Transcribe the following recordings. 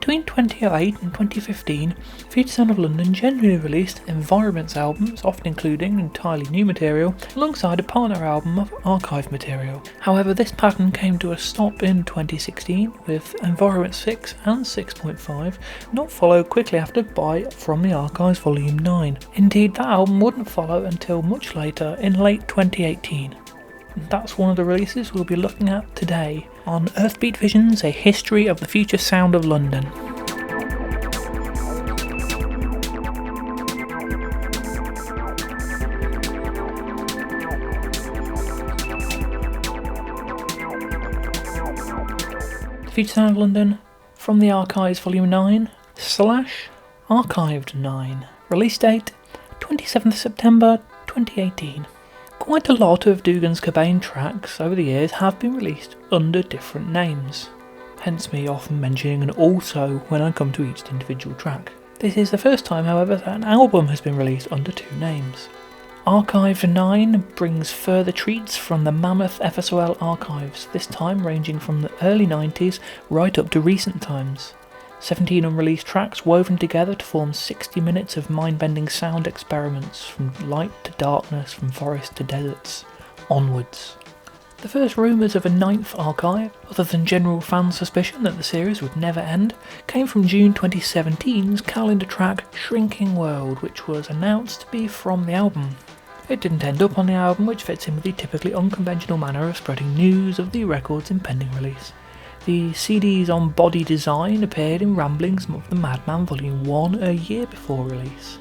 Between 2008 and 2015, Future Sound of London generally released Environments albums, often including entirely new material, alongside a partner album of archive material. However, this pattern came to a stop in 2016, with Environment 6 and 6.5 not followed quickly after by From the Archives Volume 9. Indeed, that album wouldn't follow until much later, in late 2018. That's one of the releases we'll be looking at today on Earthbeat Visions, A History of the Future Sound of London. The Future Sound of London, From the Archives Volume 9 / Archived 9. Release date 27th September 2018. Quite a lot of Dougans Cobain tracks over the years have been released under different names, hence me often mentioning an also when I come to each individual track. This is the first time, however, that an album has been released under two names. Archive 9 brings further treats from the mammoth FSOL archives, this time ranging from the early 90s right up to recent times. 17 unreleased tracks woven together to form 60 minutes of mind-bending sound experiments, from light to darkness, from forests to deserts, onwards. The first rumours of a 9th archive, other than general fan suspicion that the series would never end, came from June 2017's calendar track Shrinking World, which was announced to be from the album. It didn't end up on the album, which fits in with the typically unconventional manner of spreading news of the record's impending release. The CD's on-body design appeared in Ramblings of the Madman Volume 1 a year before release.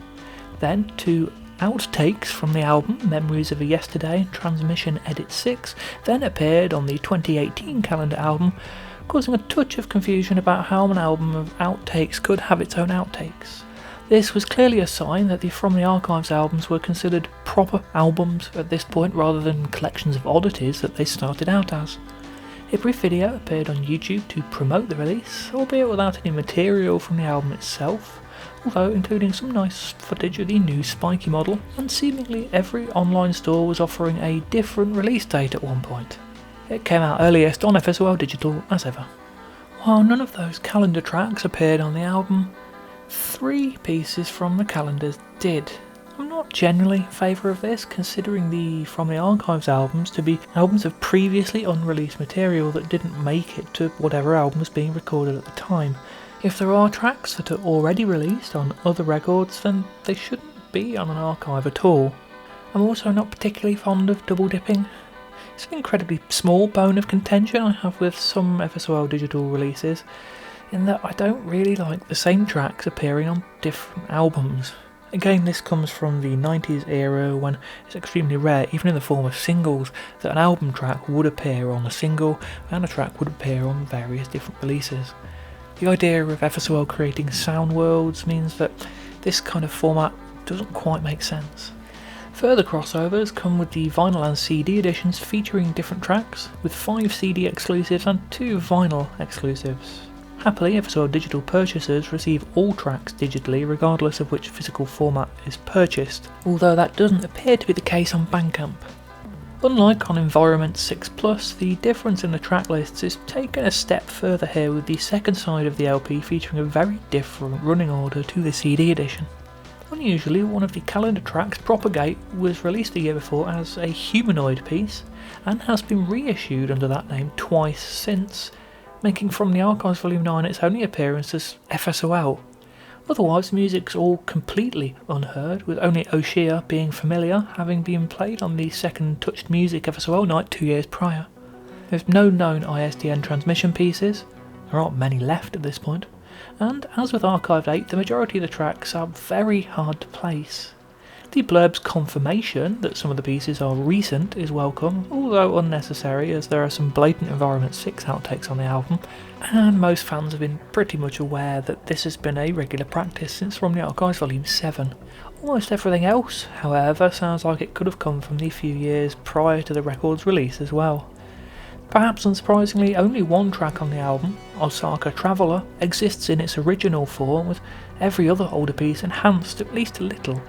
Then, two outtakes from the album, Memories of a Yesterday and Transmission Edit 6, then appeared on the 2018 calendar album, causing a touch of confusion about how an album of outtakes could have its own outtakes. This was clearly a sign that the From the Archives albums were considered proper albums at this point, rather than collections of oddities that they started out as. A brief video appeared on YouTube to promote the release, albeit without any material from the album itself, although including some nice footage of the new spiky model, and seemingly every online store was offering a different release date at one point. It came out earliest on FSOL Digital as ever. While none of those calendar tracks appeared on the album, 3 pieces from the calendars did. I'm not generally in favour of this, considering the From the Archives albums to be albums of previously unreleased material that didn't make it to whatever album was being recorded at the time. If there are tracks that are already released on other records, then they shouldn't be on an archive at all. I'm also not particularly fond of double dipping. It's an incredibly small bone of contention I have with some FSOL digital releases, in that I don't really like the same tracks appearing on different albums. Again, this comes from the 90s era when it's extremely rare, even in the form of singles, that an album track would appear on a single and a track would appear on various different releases. The idea of FSOL creating sound worlds means that this kind of format doesn't quite make sense. Further crossovers come with the vinyl and CD editions featuring different tracks, with 5 CD exclusives and 2 vinyl exclusives. Happily, FSOL digital purchasers receive all tracks digitally regardless of which physical format is purchased, although that doesn't appear to be the case on Bandcamp. Unlike on Environment 6+, the difference in the track lists is taken a step further here, with the second side of the LP featuring a very different running order to the CD edition. Unusually, one of the calendar tracks, Propagate, was released the year before as a Humanoid piece, and has been reissued under that name twice since, making From the Archives Volume 9 its only appearance as FSOL. Otherwise, the music's all completely unheard, with only Oshia being familiar, having been played on the second Touched Music FSOL night 2 years prior. There's no known ISDN transmission pieces, there aren't many left at this point, and as with Archived 8, the majority of the tracks are very hard to place. The blurb's confirmation that some of the pieces are recent is welcome, although unnecessary, as there are some blatant Environment 6 outtakes on the album, and most fans have been pretty much aware that this has been a regular practice since From the Archives Volume 7. Almost everything else, however, sounds like it could have come from the few years prior to the record's release as well. Perhaps unsurprisingly, only one track on the album, Osaka Traveller, exists in its original form, with every other older piece enhanced at least a little.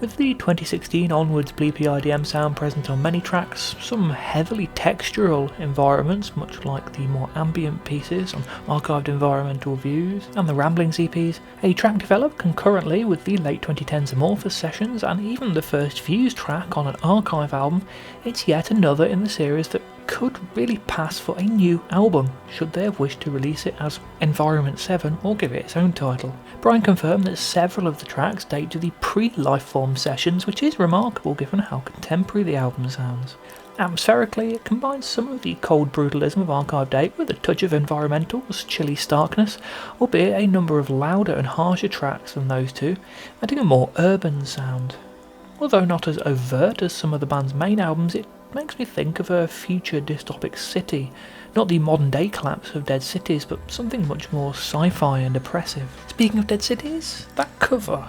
With the 2016 onwards bleepy IDM sound present on many tracks, some heavily textural environments, much like the more ambient pieces on archived environmental views, and the Ramblings EPs, a track developed concurrently with the late 2010s Amorphous sessions, and even the first Fuse track on an archive album, it's yet another in the series that could really pass for a new album, should they have wished to release it as Environment 7 or give it its own title. Brian confirmed that several of the tracks date to the pre-Lifeform sessions, which is remarkable given how contemporary the album sounds. Atmospherically, it combines some of the cold brutalism of Archive 8 with a touch of Environmental's chilly starkness, albeit a number of louder and harsher tracks than those two, adding a more urban sound. Although not as overt as some of the band's main albums, it makes me think of a future dystopic city, not the modern day collapse of Dead Cities, but something much more sci-fi and oppressive. Speaking of Dead Cities, that cover,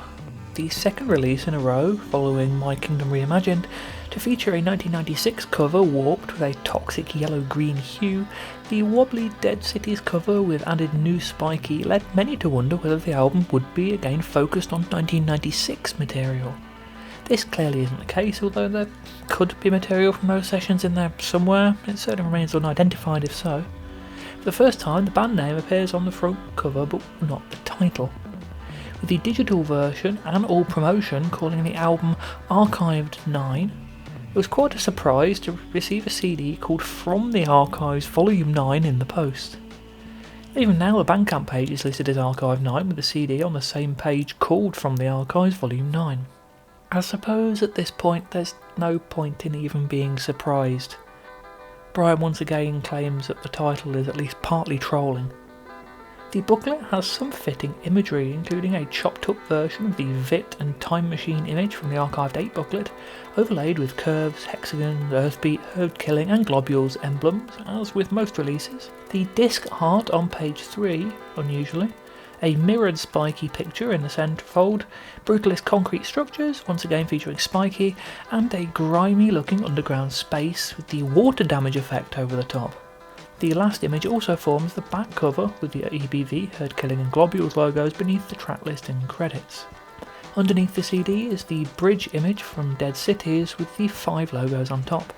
the second release in a row following My Kingdom Reimagined, to feature a 1996 cover warped with a toxic yellow-green hue, the wobbly Dead Cities cover with added new spiky led many to wonder whether the album would be again focused on 1996 material. This clearly isn't the case, although there could be material from those sessions in there somewhere. It certainly remains unidentified if so. For the first time, the band name appears on the front cover, but not the title. With the digital version and all promotion calling the album Archived 9, it was quite a surprise to receive a CD called From the Archives Volume 9 in the post. Even now, the Bandcamp page is listed as Archive 9 with the CD on the same page called From the Archives Volume 9. I suppose at this point there's no point in even being surprised. Brian once again claims that the title is at least partly trolling. The booklet has some fitting imagery, including a chopped up version of the Vit and Time Machine image from the Archived 8 booklet, overlaid with curves, hexagons, earthbeat, herd killing and globules emblems, as with most releases. The disc art on page 3, unusually, a mirrored spiky picture in the centrefold, brutalist concrete structures, once again featuring spiky, and a grimy looking underground space with the water damage effect over the top. The last image also forms the back cover with the EBV, Herd Killing and Globules logos beneath the track list and credits. Underneath the CD is the bridge image from Dead Cities with the 5 logos on top.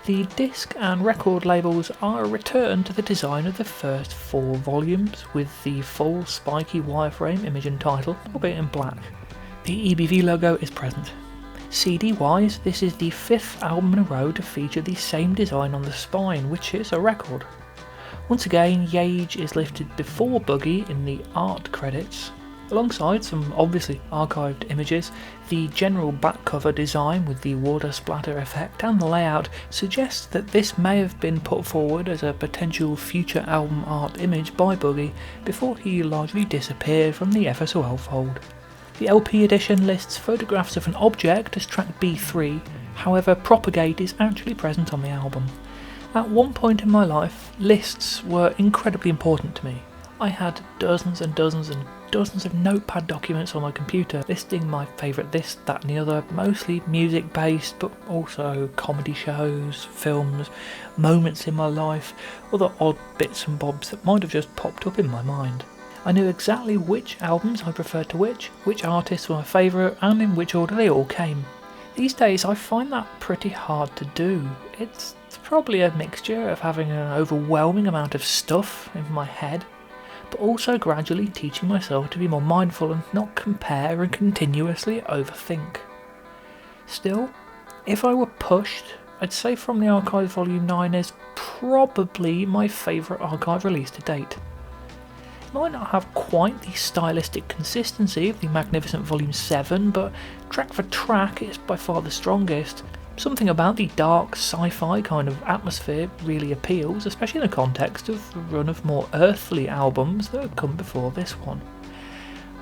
The disc and record labels are a return to the design of the first 4 volumes, with the full spiky wireframe image and title, albeit in black. The EBV logo is present. CD-wise, this is the 5th album in a row to feature the same design on the spine, which is a record. Once again, Yage is listed before Boogie in the art credits. Alongside some obviously archived images, the general back cover design with the water splatter effect and the layout suggests that this may have been put forward as a potential future album art image by Boogie before he largely disappeared from the FSOL fold. The LP edition lists photographs of an object as track B3, however Propagate is actually present on the album. At one point in my life, lists were incredibly important to me. I had dozens and dozens and dozens of notepad documents on my computer listing my favourite this, that and the other, mostly music based but also comedy shows, films, moments in my life, other odd bits and bobs that might have just popped up in my mind. I knew exactly which albums I preferred to which artists were my favourite and in which order they all came. These days I find that pretty hard to do. It's probably a mixture of having an overwhelming amount of stuff in my head, but also gradually teaching myself to be more mindful and not compare and continuously overthink. Still, if I were pushed, I'd say From the Archive Volume 9 is probably my favourite archive release to date. It might not have quite the stylistic consistency of the magnificent Volume 7, but track for track it's by far the strongest. Something about the dark sci-fi kind of atmosphere really appeals, especially in the context of the run of more earthly albums that have come before this one.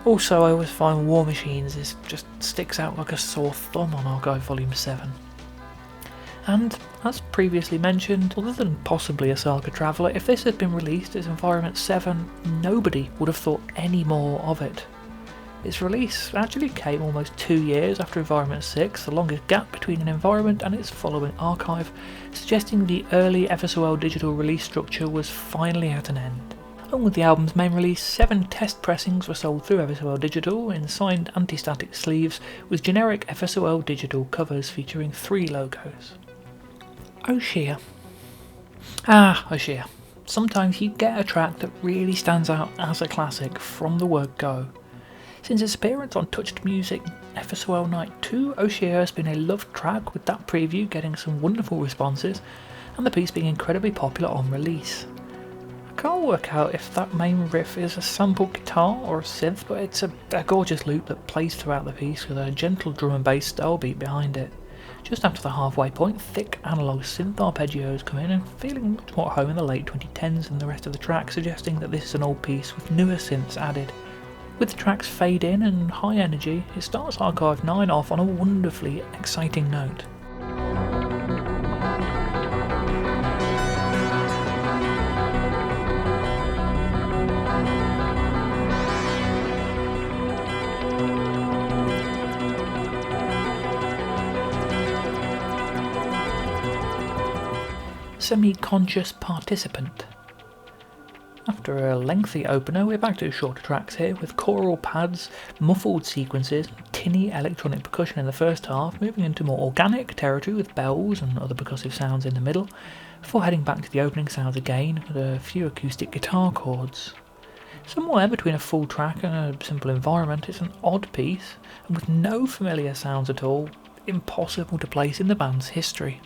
Also, I always find War Machines just sticks out like a sore thumb on Archive Volume 7. And, as previously mentioned, other than possibly a Saga Traveller, if this had been released as Environment 7, nobody would have thought any more of it. Its release actually came almost 2 years after Environment 6, the longest gap between an Environment and its following archive, suggesting the early FSOL digital release structure was finally at an end. Along with the album's main release, 7 test pressings were sold through FSOL Digital in signed anti-static sleeves with generic FSOL Digital covers featuring 3 logos. O'Shea. O'Shea. Sometimes you get a track that really stands out as a classic from the word go. Since its appearance on Touched Music FSOL Night 2, O'Shea has been a loved track, with that preview getting some wonderful responses and the piece being incredibly popular on release. I can't work out if that main riff is a sampled guitar or a synth, but it's a gorgeous loop that plays throughout the piece with a gentle drum and bass style beat behind it. Just after the halfway point, thick analogue synth arpeggios come in and feeling much more at home in the late 2010s than the rest of the track, suggesting that this is an old piece with newer synths added. With the tracks fade in and high energy, it starts Archive 9 off on a wonderfully exciting note. Semi-conscious participant. After a lengthy opener, we're back to shorter tracks here, with choral pads, muffled sequences, tinny electronic percussion in the first half, moving into more organic territory with bells and other percussive sounds in the middle, before heading back to the opening sounds again with a few acoustic guitar chords. Somewhere between a full track and a simple environment, it's an odd piece, and with no familiar sounds at all, impossible to place in the band's history.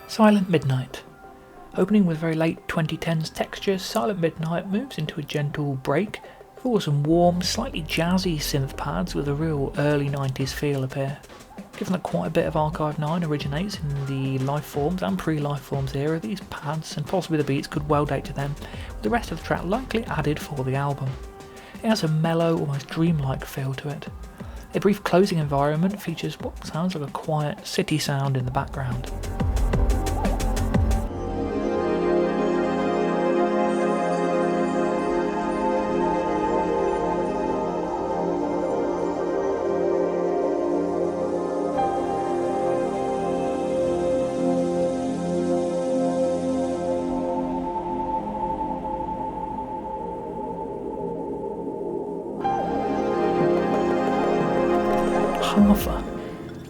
Silent Midnight. Opening with very late 2010s textures, Silent Midnight moves into a gentle break before some warm, slightly jazzy synth pads with a real early 90s feel appear. Given that quite a bit of Archive 9 originates in the Lifeforms and pre-Lifeforms era, these pads and possibly the beats could well date to them, with the rest of the track likely added for the album. It has a mellow, almost dreamlike feel to it. A brief closing environment features what sounds like a quiet city sound in the background.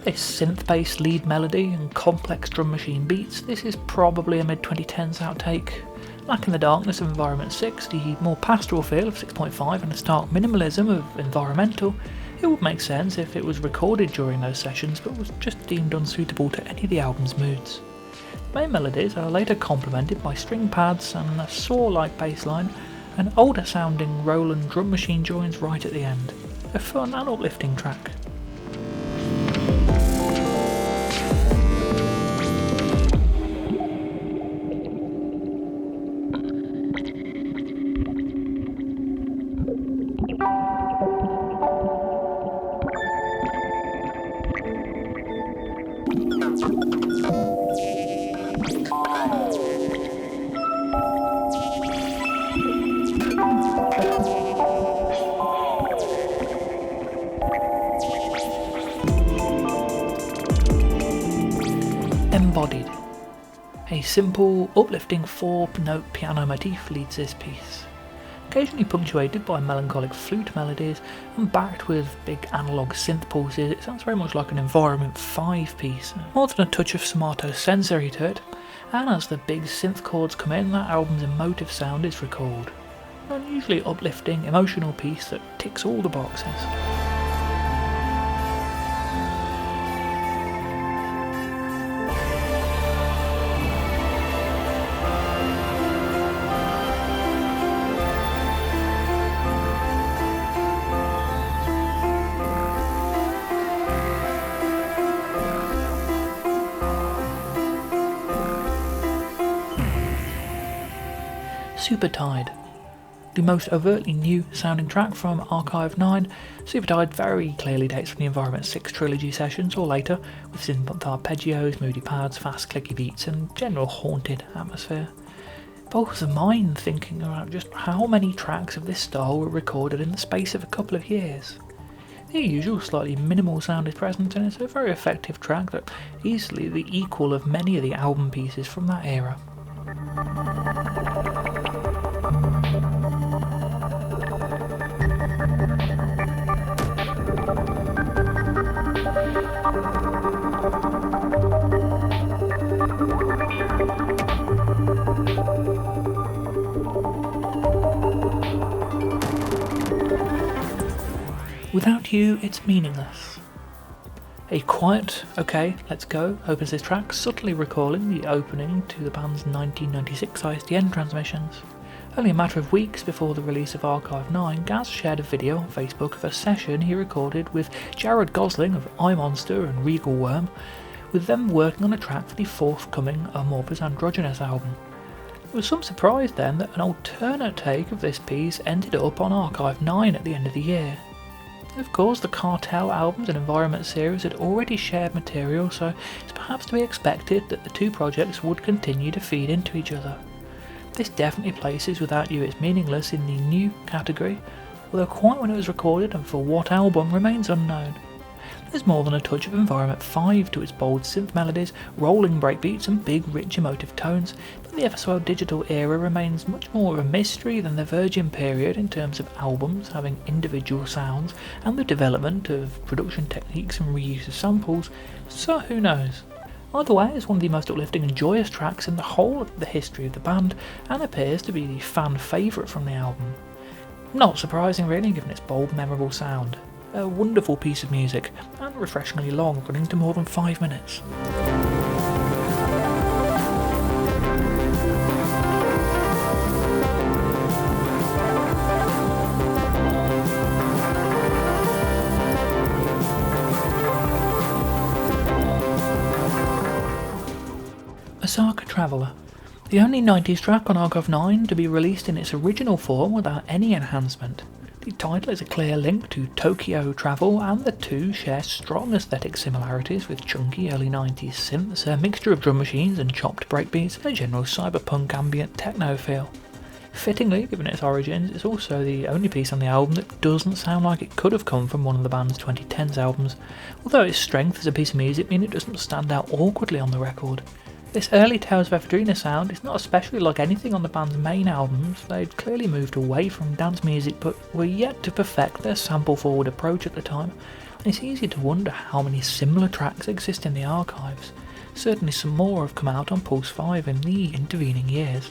A synth-based lead melody and complex drum machine beats, this is probably a mid-2010s outtake. Lacking the darkness of Environment 6, the more pastoral feel of 6.5 and the stark minimalism of Environmental, it would make sense if it was recorded during those sessions but was just deemed unsuitable to any of the album's moods. The main melodies are later complemented by string pads and a saw-like bass line and older sounding Roland drum machine joins right at the end. A fun and uplifting track. Embodied. A simple, uplifting 4-note piano motif leads this piece. Occasionally punctuated by melancholic flute melodies and backed with big analogue synth pulses, it sounds very much like an Environment 5 piece, more than a touch of somatosensory to it, and as the big synth chords come in, that album's emotive sound is recalled. An unusually uplifting, emotional piece that ticks all the boxes. Supertide. The most overtly new sounding track from Archive 9, Supertide very clearly dates from the Environment 6 trilogy sessions or later, with synth arpeggios, moody pads, fast clicky beats and general haunted atmosphere. Boggles the mind thinking about just how many tracks of this style were recorded in the space of a couple of years. The usual slightly minimal sound is present, and it's a very effective track that easily the equal of many of the album pieces from that era. Without You, It's Meaningless. A quiet, okay, let's go, opens this track, subtly recalling the opening to the band's 1996 ISDN transmissions. Only a matter of weeks before the release of Archive 9, Gaz shared a video on Facebook of a session he recorded with Jared Gosling of I Monster and Regal Worm, with them working on a track for the forthcoming Amorphous Androgynous album. There was some surprise then that an alternate take of this piece ended up on Archive 9 at the end of the year. Of course, the Cartel albums and Environment series had already shared material, so it's perhaps to be expected that the two projects would continue to feed into each other. This definitely places Without You It's Meaningless in the new category, although quite when it was recorded and for what album remains unknown. There's more than a touch of Environment 5 to its bold synth melodies, rolling breakbeats and big rich emotive tones, but the FSOL digital era remains much more of a mystery than the Virgin period in terms of albums having individual sounds and the development of production techniques and reuse of samples, so who knows. Either way, it's one of the most uplifting and joyous tracks in the whole of the history of the band, and appears to be the fan favourite from the album. Not surprising really, given its bold, memorable sound. A wonderful piece of music, and refreshingly long, running to more than 5 minutes. Osaka Traveller, the only 90s track on Archive 9 to be released in its original form without any enhancement. The title is a clear link to Tokyo Travel, and the two share strong aesthetic similarities with chunky early 90s synths, a mixture of drum machines and chopped breakbeats, and a general cyberpunk ambient techno feel. Fittingly, given its origins, it's also the only piece on the album that doesn't sound like it could have come from one of the band's 2010s albums, although its strength as a piece of music means it doesn't stand out awkwardly on the record. This early Tales of Ephedrina sound is not especially like anything on the band's main albums. They'd clearly moved away from dance music but were yet to perfect their sample-forward approach at the time, and it's easy to wonder how many similar tracks exist in the archives. Certainly some more have come out on Pulse 5 in the intervening years.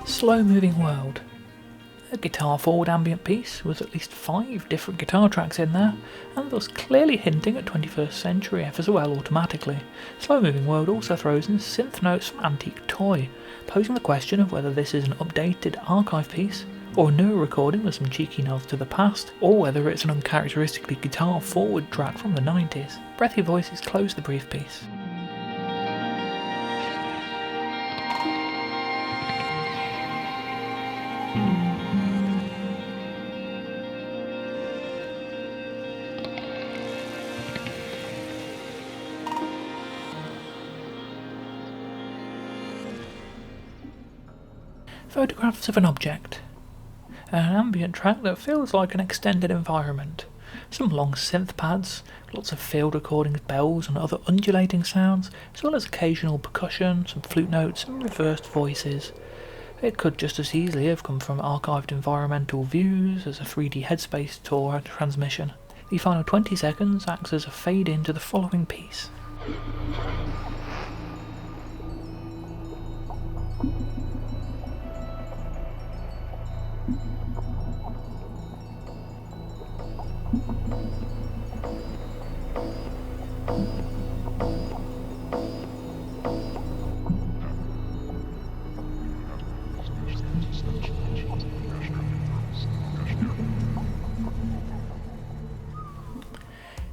Slow Moving World. A guitar-forward ambient piece with at least 5 different guitar tracks in there, and thus clearly hinting at 21st century FSOL automatically. Slow Moving World also throws in synth notes from Antique Toy, posing the question of whether this is an updated archive piece, or a newer recording with some cheeky nods to the past, or whether it's an uncharacteristically guitar-forward track from the 90s. Breathy voices close the brief piece. Photographs of an Object. An ambient track that feels like an extended environment. Some long synth pads, lots of field recordings, bells and other undulating sounds, as well as occasional percussion, some flute notes and reversed voices. It could just as easily have come from archived environmental views as a 3D headspace tour transmission. The final 20 seconds acts as a fade into the following piece.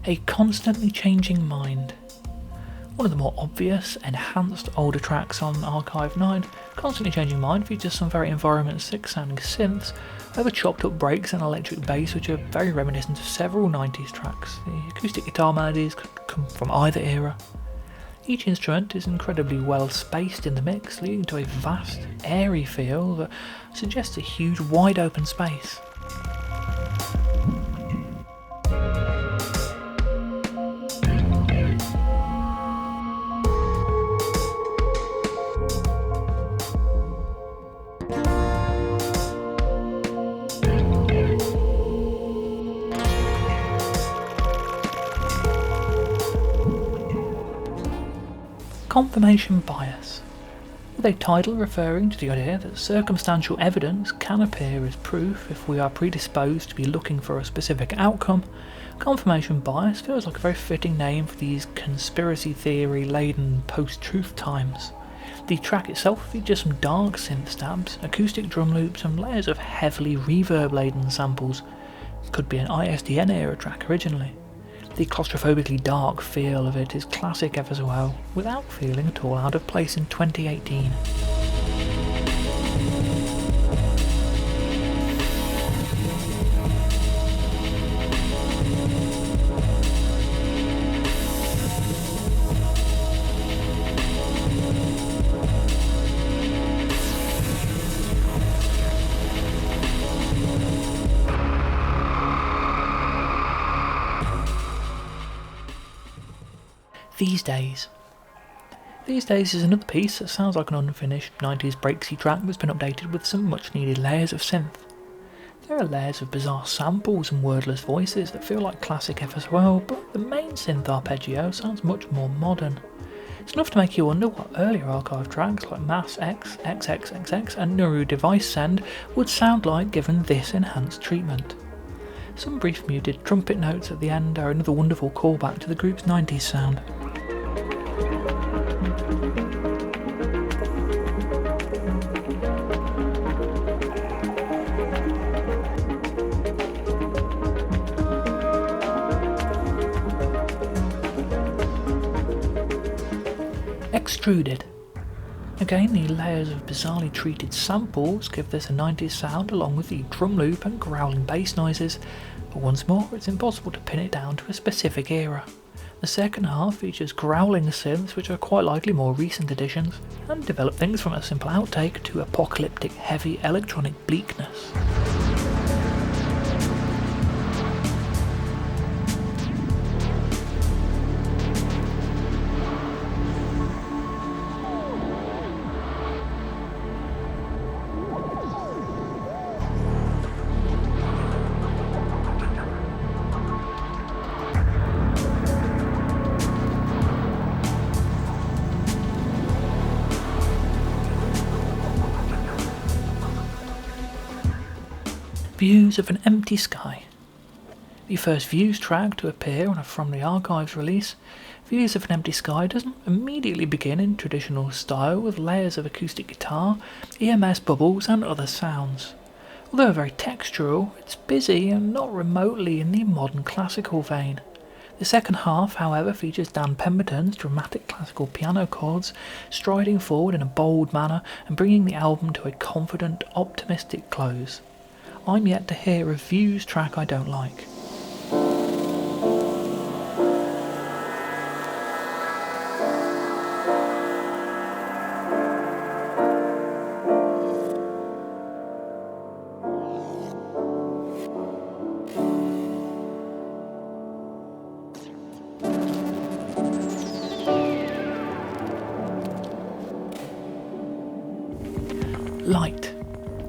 A constantly changing mind. One of the more obvious, enhanced older tracks on Archive 9, Constantly Changing Mind features some very Environment 6 sounding synths over chopped up breaks and electric bass, which are very reminiscent of several 90s tracks. The acoustic guitar melodies could come from either era. Each instrument is incredibly well spaced in the mix, leading to a vast, airy feel that suggests a huge, wide open space. Confirmation bias. With a title referring to the idea that circumstantial evidence can appear as proof if we are predisposed to be looking for a specific outcome, confirmation bias feels like a very fitting name for these conspiracy theory-laden post-truth times. The track itself features some dark synth stabs, acoustic drum loops and layers of heavily reverb-laden samples. It could be an ISDN era track originally. The claustrophobically dark feel of it is classic ever so well, without feeling at all out of place in 2018. These Days is another piece that sounds like an unfinished 90s breaksy track that's been updated with some much needed layers of synth. There are layers of bizarre samples and wordless voices that feel like classic F as well, but the main synth arpeggio sounds much more modern. It's enough to make you wonder what earlier archive tracks like Mass X, XXXX and Nuru Device Send would sound like given this enhanced treatment. Some brief muted trumpet notes at the end are another wonderful callback to the group's 90s sound. Extruded. Again, the layers of bizarrely treated samples give this a 90s sound along with the drum loop and growling bass noises, but once more it's impossible to pin it down to a specific era. The second half features growling synths which are quite likely more recent additions, and develop things from a simple outtake to apocalyptic heavy electronic bleakness. Views of an Empty Sky. The first Views track to appear on a From the Archives release, Views of an Empty Sky doesn't immediately begin in traditional style with layers of acoustic guitar, EMS bubbles and other sounds. Although very textural, it's busy and not remotely in the modern classical vein. The second half, however, features Dan Pemberton's dramatic classical piano chords striding forward in a bold manner and bringing the album to a confident, optimistic close. I'm yet to hear a Views track I don't like.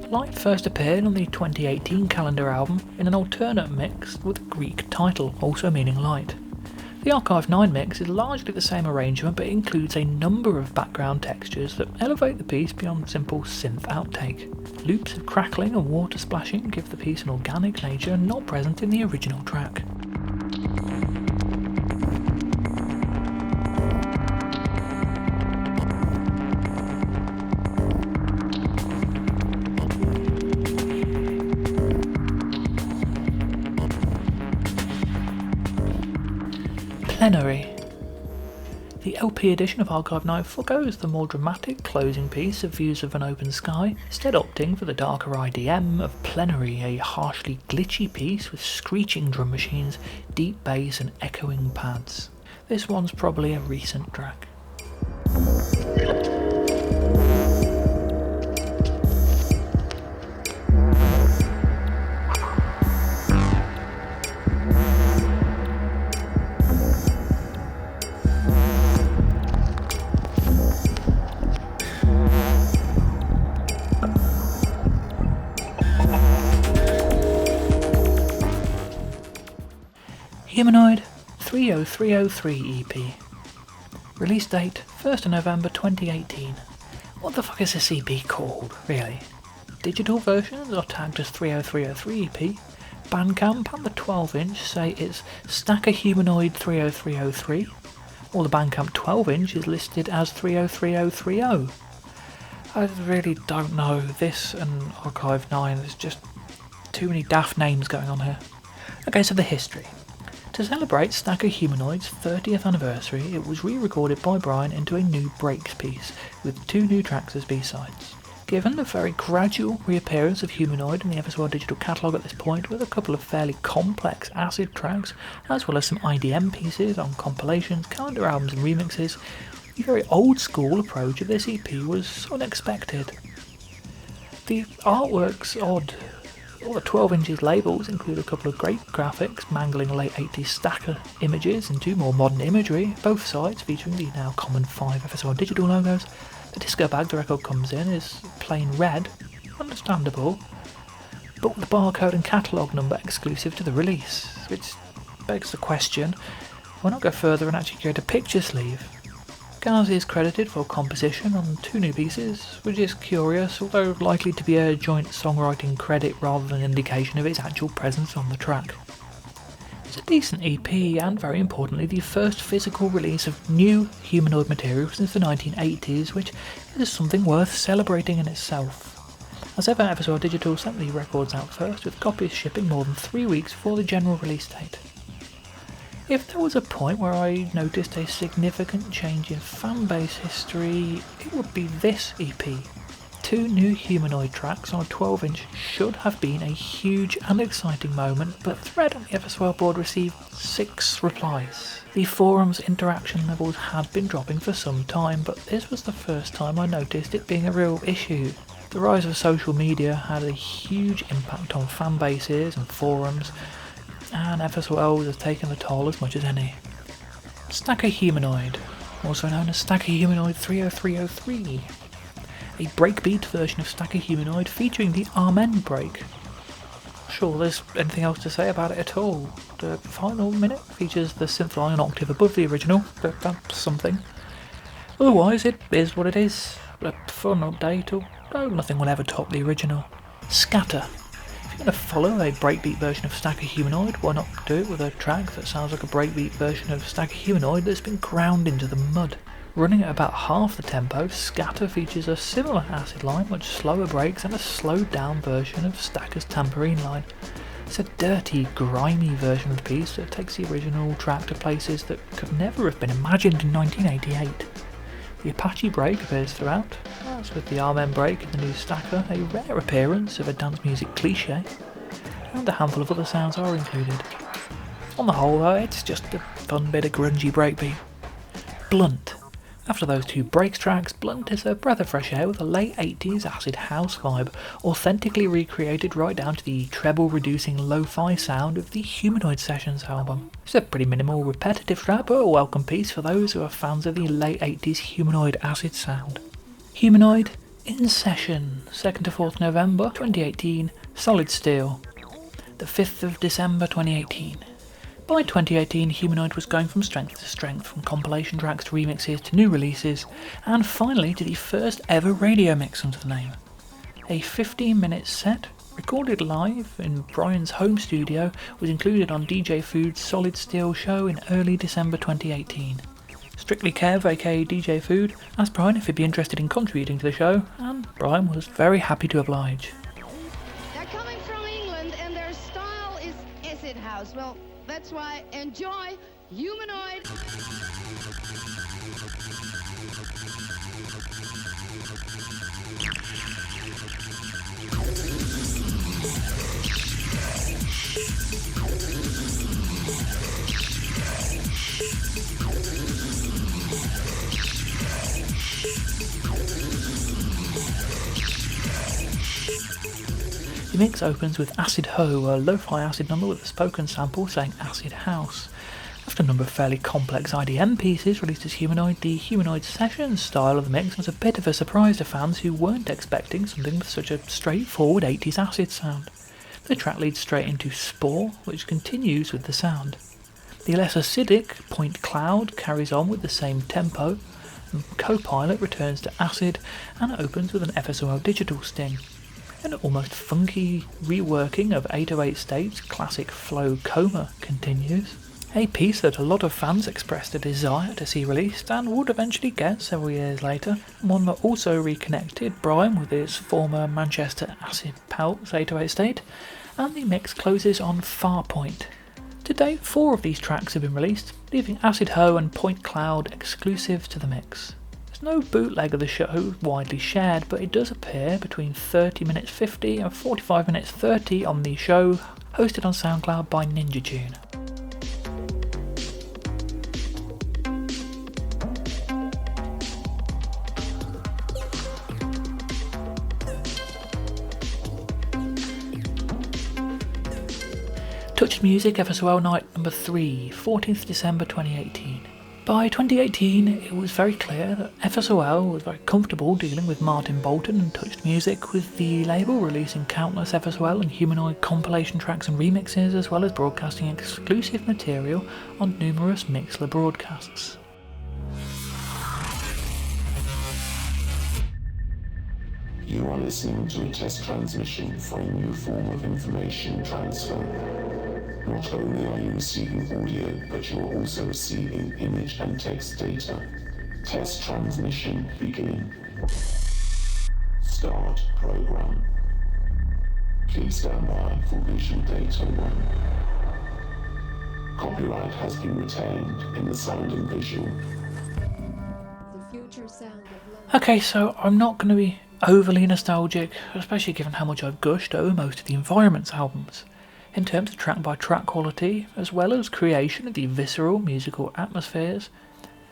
Light first appeared on the 2018 calendar album in an alternate mix with a Greek title, also meaning light. The Archive 9 mix is largely the same arrangement but includes a number of background textures that elevate the piece beyond simple synth outtake. Loops of crackling and water splashing give the piece an organic nature not present in the original track. Plenary. The LP edition of Archive 9 forgoes the more dramatic closing piece of Views of an Open Sky, instead opting for the darker IDM of Plenary, a harshly glitchy piece with screeching drum machines, deep bass and echoing pads. This one's probably a recent track. Humanoid 30303 EP. Release date 1st of November 2018. What the fuck is this EP called, really? Digital versions are tagged as 30303 EP. Bandcamp and the 12-inch say it's Stacker Humanoid 30303, or the Bandcamp 12-inch is listed as 303030. I really don't know. This and Archive 9, there's just too many daft names going on here. Okay, so the history. To celebrate Stacker Humanoid's 30th anniversary, it was re-recorded by Brian into a new breaks piece, with 2 new tracks as B-sides. Given the very gradual reappearance of Humanoid in the FSY digital catalogue at this point, with a couple of fairly complex acid tracks, as well as some IDM pieces on compilations, calendar albums and remixes, the very old-school approach of this EP was unexpected. The artwork's odd. All the 12 inches labels include a couple of great graphics mangling late 80s Stacker images into more modern imagery, both sides featuring the now common 5 FSR digital logos. The disco bag the record comes in is plain red, understandable, but with the barcode and catalogue number exclusive to the release, which begs the question, why not go further and actually create a picture sleeve? Garry is credited for composition on 2 new pieces, which is curious, although likely to be a joint songwriting credit rather than an indication of its actual presence on the track. It's a decent EP and, very importantly, the first physical release of new Humanoid material since the 1980s, which is something worth celebrating in itself. As ever, FSR Digital sent the records out first, with copies shipping more than 3 weeks before the general release date. If there was a point where I noticed a significant change in fanbase history, it would be this EP. 2 new Humanoid tracks on a 12-inch should have been a huge and exciting moment, but thread on the FSY board received 6 replies. The forum's interaction levels had been dropping for some time, but this was the first time I noticed it being a real issue. The rise of social media had a huge impact on fanbases and forums, and FSOL has taken the toll as much as any. Stacker Humanoid, also known as Stacker Humanoid 30303, a breakbeat version of Stacker Humanoid featuring the Amen break. Sure, there's anything else to say about it at all. The final minute features the synth line an octave above the original, but that's something. Otherwise, it is what it is. A fun update, although nothing will ever top the original. Scatter. If you're going to follow a breakbeat version of Stacker Humanoid, why not do it with a track that sounds like a breakbeat version of Stacker Humanoid that's been ground into the mud? Running at about half the tempo, Scatter features a similar acid line, much slower breaks, and a slowed down version of Stacker's tambourine line. It's a dirty, grimy version of the piece that takes the original track to places that could never have been imagined in 1988. The Apache break appears throughout, as with the Amen break in the new Stacker, a rare appearance of a dance music cliché, and a handful of other sounds are included. On the whole though, it's just a fun bit of grungy breakbeat. Blunt. After those 2 breaks tracks, Blunt is a breath of fresh air with a late 80s acid house vibe, authentically recreated right down to the treble-reducing lo-fi sound of the Humanoid Sessions album. It's a pretty minimal, repetitive track, but a welcome piece for those who are fans of the late 80s Humanoid acid sound. Humanoid In Session, 2nd to 4th November 2018, Solid Steel. The 5th of December 2018. By 2018, Humanoid was going from strength to strength, from compilation tracks to remixes to new releases, and finally to the first ever radio mix under the name. A 15-minute set, recorded live in Brian's home studio, was included on DJ Food's Solid Steel show in early December 2018. Strictly Kev, aka DJ Food, asked Brian if he'd be interested in contributing to the show, and Brian was very happy to oblige. They're coming from England and their style is acid house. Well, That's why enjoy Humanoid. The mix opens with Acid Ho, a lo-fi acid number with a spoken sample saying Acid House. After a number of fairly complex IDM pieces released as Humanoid, the Humanoid Sessions style of the mix was a bit of a surprise to fans who weren't expecting something with such a straightforward 80s acid sound. The track leads straight into Spore, which continues with the sound. The less acidic Point Cloud carries on with the same tempo, and Co-Pilot returns to acid and opens with an FSOL digital sting. An almost funky reworking of 808 State's classic Flow Coma continues, a piece that a lot of fans expressed a desire to see released and would eventually get several years later, one that also reconnected Brian with his former Manchester acid pelts 808 State, and the mix closes on Farpoint. To date, 4 of these tracks have been released, leaving Acid Ho and Point Cloud exclusive to the mix. There's no bootleg of the show widely shared, but it does appear between 30 minutes 50 and 45 minutes 30 on the show, hosted on SoundCloud by Ninja Tune. Touched Music FSOL Night number 3, 14th December 2018. By 2018, it was very clear that FSOL was very comfortable dealing with Martin Bolton and Touched Music, with the label releasing countless FSOL and Humanoid compilation tracks and remixes, as well as broadcasting exclusive material on numerous Mixler broadcasts. You are listening to a test transmission for a new form of information transfer. Not only are you receiving audio, but you are also receiving image and text data. Test transmission beginning. Start program. Please stand by for visual data 1. Copyright has been retained in the sound and visual. Okay, so I'm not going to be overly nostalgic, especially given how much I've gushed over most of the Environments albums, in terms of track-by-track quality, as well as creation of the visceral musical atmospheres.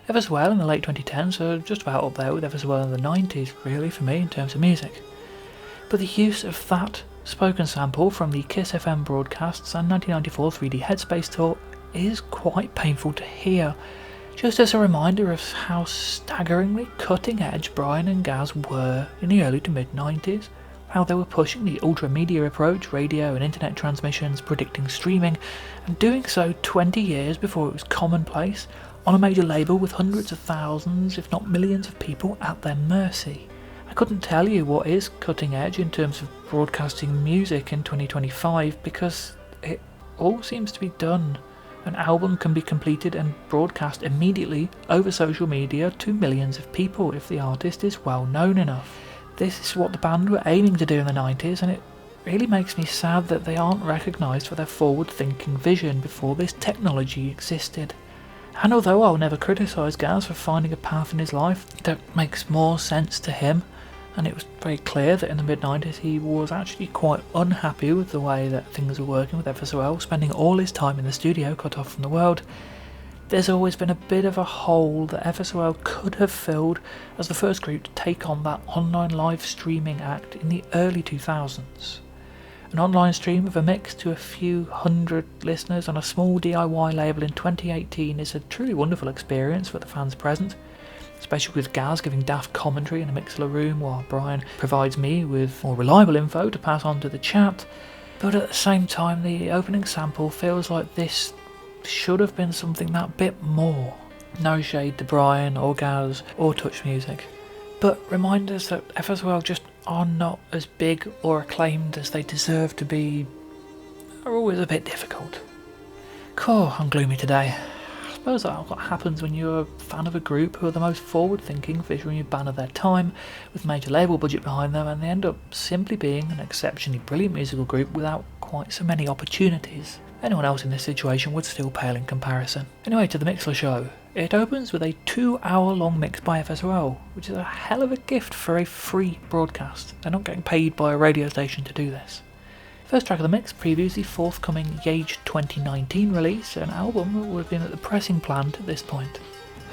FSOL in the late 2010s are just about up there with FSOL in the 90s, really, for me, in terms of music. But the use of that spoken sample from the Kiss FM broadcasts and 1994 3D Headspace tour is quite painful to hear, just as a reminder of how staggeringly cutting-edge Brian and Gaz were in the early to mid-90s. How they were pushing the ultra-media approach, radio and internet transmissions, predicting streaming, and doing so 20 years before it was commonplace, on a major label with hundreds of thousands, if not millions of people at their mercy. I couldn't tell you what is cutting edge in terms of broadcasting music in 2025, because it all seems to be done. An album can be completed and broadcast immediately over social media to millions of people if the artist is well known enough. This is what the band were aiming to do in the 90s, and it really makes me sad that they aren't recognised for their forward-thinking vision before this technology existed. And although I'll never criticise Gaz for finding a path in his life that makes more sense to him, and it was very clear that in the mid-90s he was actually quite unhappy with the way that things were working with FSOL, spending all his time in the studio cut off from the world, there's always been a bit of a hole that FSOL could have filled as the first group to take on that online live streaming act in the early 2000s. An online stream of a mix to a few hundred listeners on a small DIY label in 2018 is a truly wonderful experience for the fans present, especially with Gaz giving daft commentary in a Mixler room while Brian provides me with more reliable info to pass on to the chat. But at the same time, the opening sample feels like this should have been something that bit more. No shade to Brian or Gaz or Touch Music, but reminders that FSOL just are not as big or acclaimed as they deserve to be are always a bit difficult. Cool, I'm gloomy today. I suppose that's what happens when you're a fan of a group who are the most forward-thinking visionary band of their time, with major label budget behind them, and they end up simply being an exceptionally brilliant musical group without quite so many opportunities. Anyone else in this situation would still pale in comparison. Anyway, to the mix of the show. It opens with a 2-hour-long mix by FSOL, which is a hell of a gift for a free broadcast. They're not getting paid by a radio station to do this. First track of the mix previews the forthcoming Yage 2019 release, an album that would have been at the pressing plant at this point.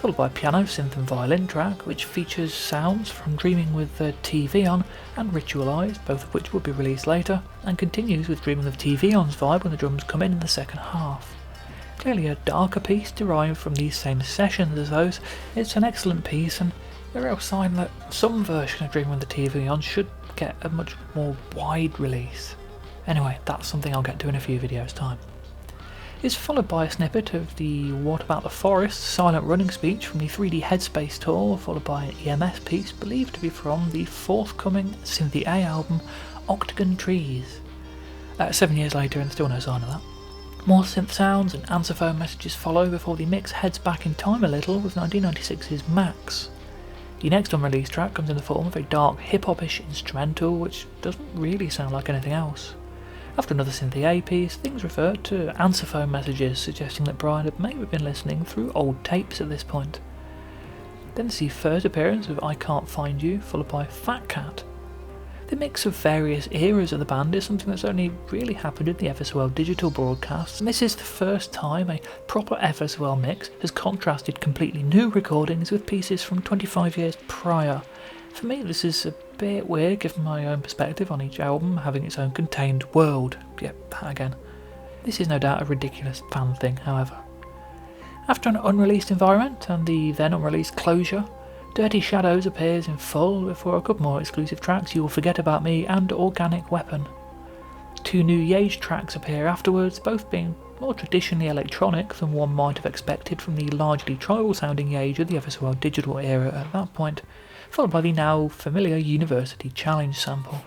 Followed by a piano, synth and violin track, which features sounds from Dreaming with the TV On and Ritualized, both of which will be released later, and continues with Dreaming of TV On's vibe when the drums come in the second half. Clearly a darker piece derived from these same sessions as those, it's an excellent piece and a real sign that some version of Dreaming with the TV On should get a much more wide release. Anyway, that's something I'll get to in a few videos' time. It's followed by a snippet of the What About the Forest silent running speech from the 3D Headspace tour, followed by an EMS piece believed to be from the forthcoming Symphony A album Octagon Trees. 7 years later and still no sign of that. More synth sounds and answer phone messages follow before the mix heads back in time a little with 1996's Max. The next unreleased track comes in the form of a dark hip-hop-ish instrumental which doesn't really sound like anything else. After another Synthie A piece, things revert to answer phone messages suggesting that Brian had maybe been listening through old tapes at this point. Then the first appearance of I Can't Find You, followed by Fat Cat. The mix of various eras of the band is something that's only really happened in the FSOL digital broadcasts, and this is the first time a proper FSOL mix has contrasted completely new recordings with pieces from 25 years prior. For me, this is a bit weird given my own perspective on each album having its own contained world. Yep, that again. This is no doubt a ridiculous fan thing, however. After an unreleased environment and the then unreleased Closure, Dirty Shadows appears in full before a couple more exclusive tracks, You Will Forget About Me and Organic Weapon. 2 new Yage tracks appear afterwards, both being more traditionally electronic than one might have expected from the largely tribal sounding Yage of the FSOL digital era at that point, followed by the now familiar University Challenge sample.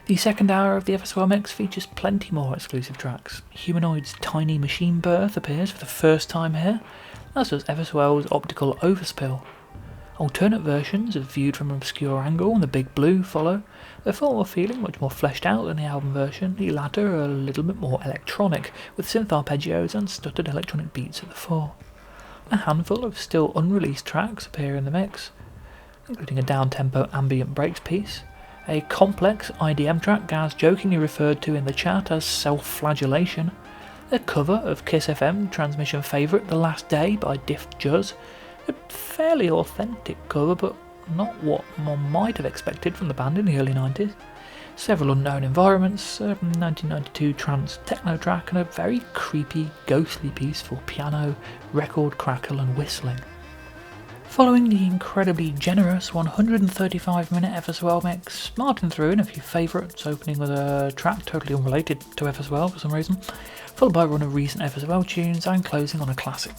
The second hour of the FSOL mix features plenty more exclusive tracks. Humanoid's Tiny Machine Birth appears for the first time here, as does FSOL's Optical Overspill. Alternate versions of Viewed from an Obscure Angle and The Big Blue follow, the former feeling much more fleshed out than the album version, the latter a little bit more electronic, with synth arpeggios and stuttered electronic beats at the fore. A handful of still unreleased tracks appear in the mix, including a down-tempo ambient breaks piece, a complex IDM track Gaz jokingly referred to in the chat as Self-Flagellation, a cover of Kiss FM transmission favourite The Last Day by Diff Juz, a fairly authentic cover but not what one might have expected from the band in the early 90s, several unknown environments, a 1992 trance techno track and a very creepy, ghostly piece for piano, record crackle and whistling. Following the incredibly generous 135-minute FSOL mix, Martin threw in a few favourites, opening with a track totally unrelated to FSOL for some reason, followed by a run of recent FSOL tunes and closing on a classic.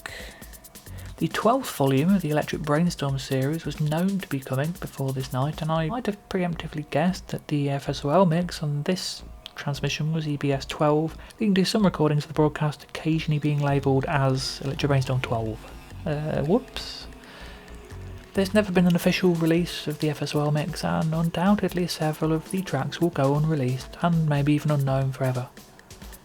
The 12th volume of the Electric Brainstorm series was known to be coming before this night, and I might have preemptively guessed that the FSOL mix on this transmission was EBS 12, leading to some recordings of the broadcast occasionally being labelled as Electric Brainstorm 12. Whoops. There's never been an official release of the FSOL mix, and undoubtedly several of the tracks will go unreleased and maybe even unknown forever.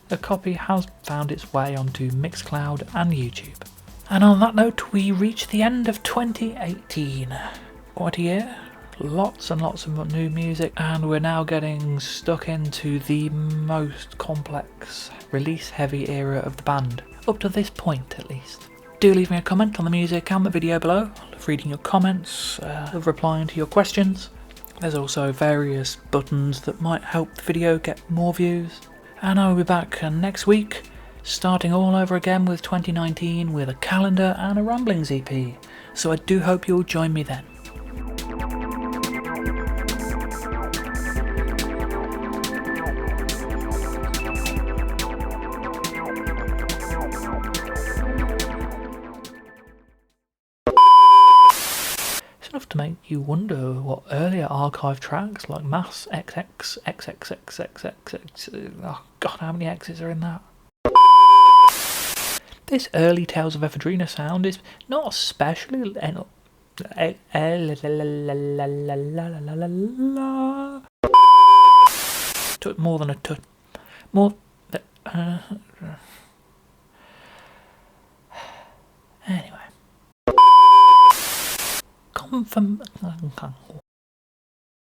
A copy has found its way onto Mixcloud and YouTube. And on that note, we reach the end of 2018. Quite a year, lots and lots of new music, and we're now getting stuck into the most complex, release-heavy era of the band, up to this point at least. Do leave me a comment on the music and the video below. I love reading your comments, love replying to your questions. There's also various buttons that might help the video get more views. And I will be back next week, starting all over again with 2019 with a calendar and a Ramblings EP. So I do hope you'll join me then. Enough to make you wonder what earlier archive tracks like Mass XX, XXXXXX, oh god, how many X's are in that? This early Tales of Ephedrina sound is not especially more than a tut. More Anyway.